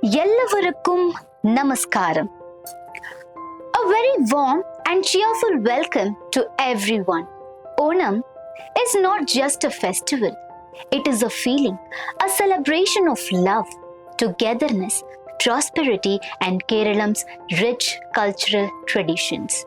Yellavarukkum Namaskaram. A very warm and cheerful welcome to everyone. Onam is not just a festival, it is a feeling, a celebration of love, togetherness, prosperity, and Keralam's rich cultural traditions.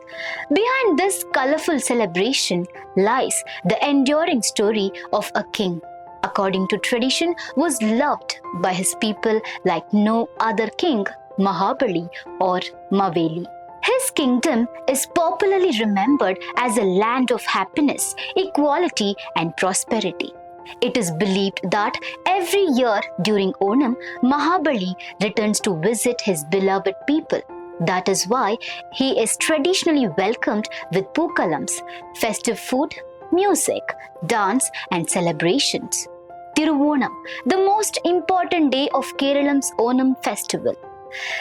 Behind this colourful celebration lies the enduring story of a king. According to tradition, was loved by his people like no other king, Mahabali or Maveli. His kingdom is popularly remembered as a land of happiness, equality, and prosperity. It is believed that every year during Onam, Mahabali returns to visit his beloved people. That is why he is traditionally welcomed with Pookalams, festive food, music, dance, and celebrations. Thiruvonam, the most important day of Keralam's Onam festival.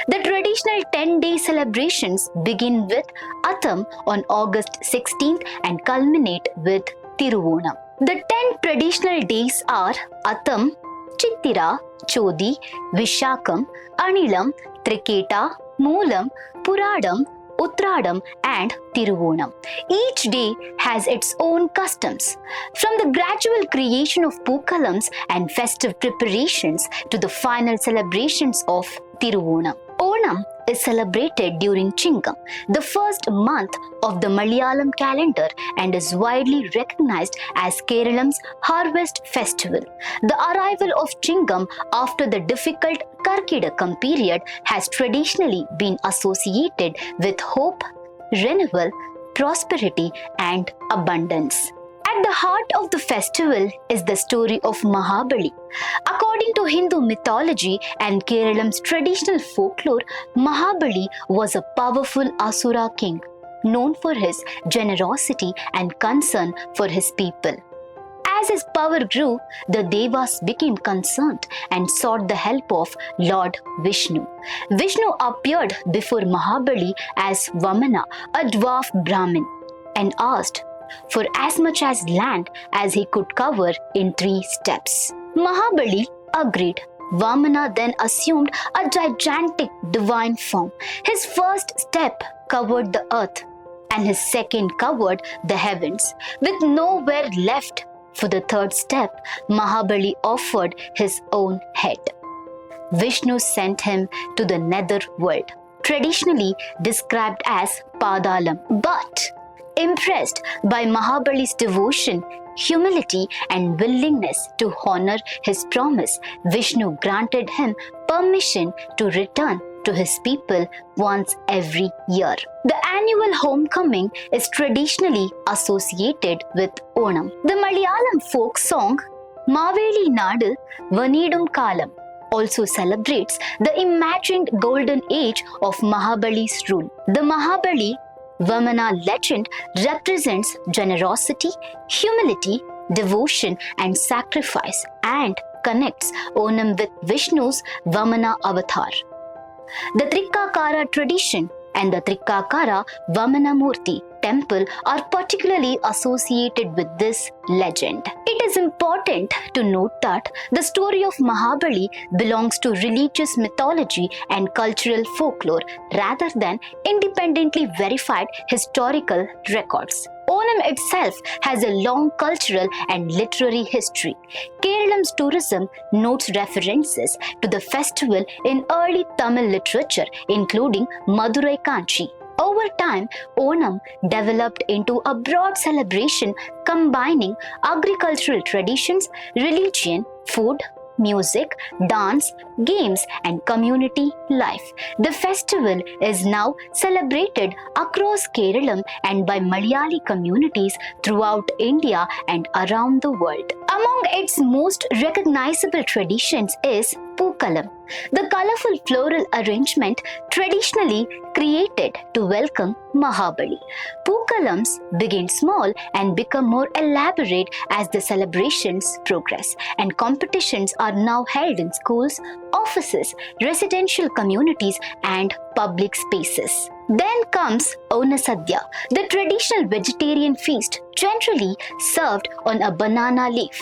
The traditional 10-day celebrations begin with Atham on August 16th and culminate with Thiruvonam. The 10 traditional days are Atham, Chittira, Chodi, Vishakam, Anilam, Thrikkakara, Moolam, Puradam, Uttradam and Thiruvonam. Each day has its own customs. From the gradual creation of Pookalams and festive preparations to the final celebrations of Thiruvonam. Onam is celebrated during Chingam, the first month of the Malayalam calendar, and is widely recognized as Keralam's harvest festival. The arrival of Chingam after the difficult Karkidakam period has traditionally been associated with hope, renewal, prosperity, and abundance. At the heart of the festival is the story of Mahabali. According to Hindu mythology and Keralam's traditional folklore, Mahabali was a powerful Asura king, known for his generosity and concern for his people. As his power grew, the Devas became concerned and sought the help of Lord Vishnu. Vishnu appeared before Mahabali as Vamana, a dwarf Brahmin, and asked for as much as land as he could cover in 3 steps. Mahabali agreed. Vamana then assumed a gigantic divine form. His first step covered the earth, and his second covered the heavens. With nowhere left for the third step, Mahabali offered his own head. Vishnu sent him to the nether world, traditionally described as Padalam. But impressed by Mahabali's devotion, humility, and willingness to honor his promise, Vishnu granted him permission to return to his people once every year. The annual homecoming is traditionally associated with Onam. The Malayalam folk song Maveli Nadu Vanidum Kalam also celebrates the imagined golden age of Mahabali's rule. The Mahabali-Vamana legend represents generosity, humility, devotion, and sacrifice, and connects Onam with Vishnu's Vamana avatar. The Thrikkakara tradition and the Thrikkakara Vamana Murti temple are particularly associated with this legend. It is important to note that the story of Mahabali belongs to religious mythology and cultural folklore rather than independently verified historical records. Onam itself has a long cultural and literary history. Keralam's tourism notes references to the festival in early Tamil literature, including Madurai Kanchi. Over time, Onam developed into a broad celebration combining agricultural traditions, religion, food, music, dance, games, and community life. The festival is now celebrated across Keralam and by Malayali communities throughout India and around the world. Among its most recognizable traditions is Pookalam, the colorful floral arrangement traditionally created to welcome Mahabali. Pookalams begin small and become more elaborate as the celebrations progress, and competitions are now held in schools, offices, residential communities, and public spaces. Then comes Onasadya, the traditional vegetarian feast generally served on a banana leaf.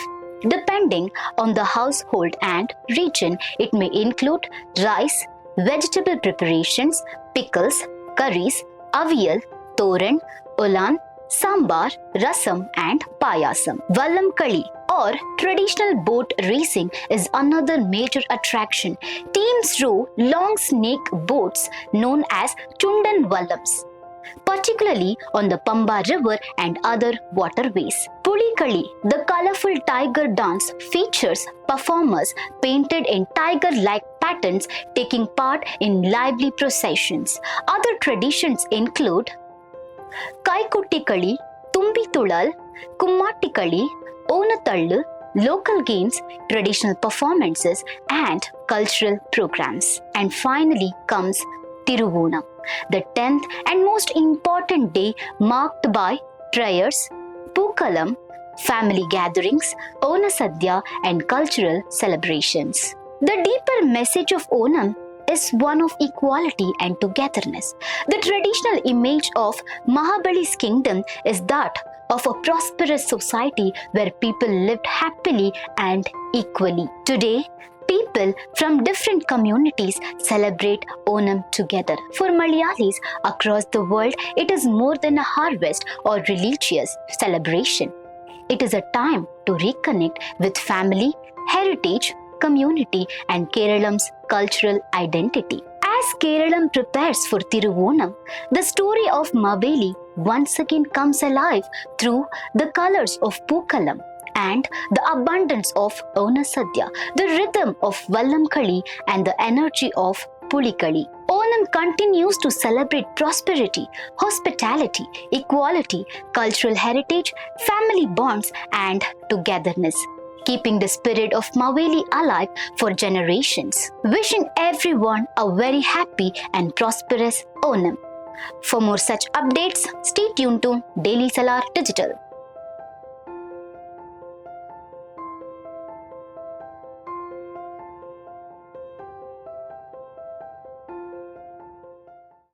Depending on the household and region, it may include rice, vegetable preparations, pickles, curries, aviyal, thoran, ulan, sambar, rasam and payasam. Vallam Kali or traditional boat racing is another major attraction. Teams row long snake boats known as Chundan Vallams, particularly on the Pamba River and other waterways. Pulikali, the colourful tiger dance, features performers painted in tiger-like patterns taking part in lively processions. Other traditions include Kaikottikali, Tulal, Kummattikali, Onasadya, local games, traditional performances, and cultural programs. And finally comes Thiruvonam, the 10th and most important day marked by prayers, Pookalams, family gatherings, Onasadya, and cultural celebrations. The deeper message of Onam is one of equality and togetherness. The traditional image of Mahabali's kingdom is that of a prosperous society where people lived happily and equally. Today, people from different communities celebrate Onam together. For Malayalis across the world, it is more than a harvest or religious celebration. It is a time to reconnect with family, heritage, community, and Keralam's cultural identity. As Keralam prepares for Thiruvonam, the story of Maveli once again comes alive through the colors of Pookalam and the abundance of Onasadya, the rhythm of Vallam Kali, and the energy of Pulikali. Onam continues to celebrate prosperity, hospitality, equality, cultural heritage, family bonds, and togetherness, keeping the spirit of Maveli alive for generations. Wishing everyone a very happy and prosperous Onam. For more such updates, stay tuned to Daily Salar Digital.